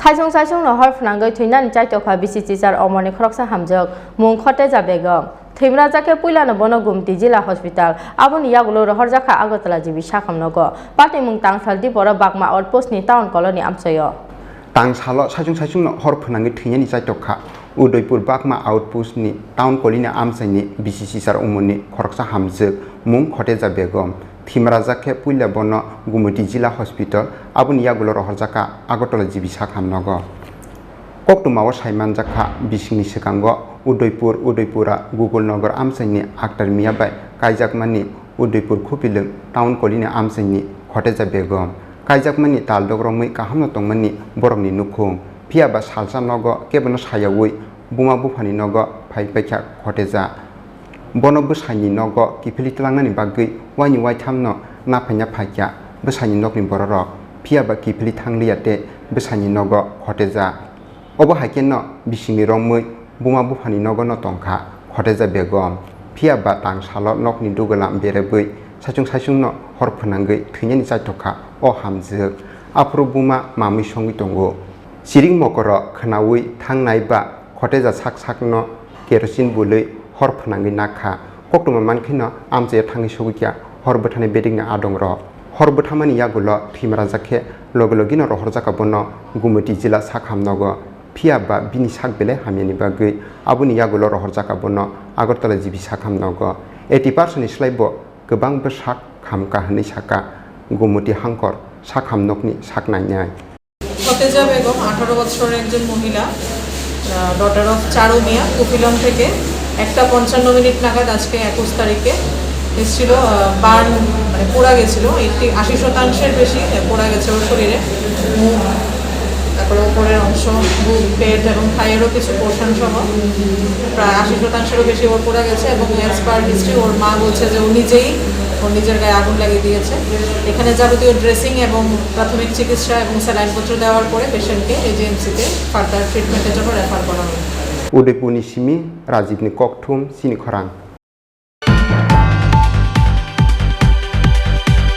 Saisung no hor fnangoi thuinan chai tokha BCC sar omoni khoroksa hamjok mung khote jabegom Thimra jake puila no bono gumti jila hospital aboni yagulo rohor jakha agotala jibi sakhamnogo pati mung tangsal di boro bagma outpost ni town colony amsoyo tangsalo saisung no hor fnangi thuiani chai tokha Udaipur bagma outpost ni town colony amsaini BCC sar omoni khoroksa hamjok mung khote jabegom Thimra jake puila bono gumti jila hospital aboni yagulo rohor jaka agotala jibi sakhamnogo Koktumawa Saiman Jaka Bisingni Sekango Udaipura Google Nagar Amsaini Aktar Miabai Kaijakmani Udaipur Kupiling Town Colina Amsaini Khoteja Begom Kaijakmani Taldogromui Kahamno Tongmani Boromni Nukung Piaba Salsa Nogo Kebano Sayawui Buma Bufani Nogo Paipeka Khoteja Bono Busani Nogo Kipilitlangani Bagui Wani Waitamno Napanya Paika Busani Nokni Bororo Piaba Kipilitangliate Busani Nogo Khoteja Obo haikeno bisingni romui buma bufani nogo no tongkha khoteja begom phia ba tang salo nokni dugalam berebui saisung no hor phunangui thuneni chaitokha o hamjek apro buma mami songi tongo siring mokoro khnaui thangnai ba khoteja sak no kerosin bului hor phunangui nakha koktuma mankhino amje thangi sogikya hor bthani bedingna adongro hor bthamani yagulo thimra jakhe logologino rohor jaka bono gumati jila sakhamnogo Piaba bini sakbele hamiani bagui abuni yagulo rohor jaka bono Agartala jibi sakhamnogo 80% slaibo gobang besak khamka hni saka gumuti hangkor sakhamnokni saknainai Khoteja Begum 18 বছরের একজন মহিলা daughter of চারু মিয়া কুপিলং থেকে 1:55 minute নাগাদ আজকে 21 তারিখে এসেছিল burn মানে পোড়া গেছিল 80% বেশি পোড়া গেছে ওর শরীরে তারপরে উপরের অংশ বুক পেট এবং থাইয়েরও কিছু পোর্শন সহ প্রায় 80%-এরও বেশি ওর পোড়া গেছে এবং অ্যাজ পার হিস্ট্রি ওর মা বলছে যে ও নিজেই ওর নিজের গায়ে আগুন লাগিয়ে দিয়েছে এখানে যাবতীয় ড্রেসিং এবং প্রাথমিক চিকিৎসা এবং স্যালাইনপত্র দেওয়ার পরে পেশেন্টকে এজিএমসিতে ফার্দার ট্রিটমেন্টের জন্য রেফার করা হবে Udaipurni simi Rajibni Kokthum sini khorang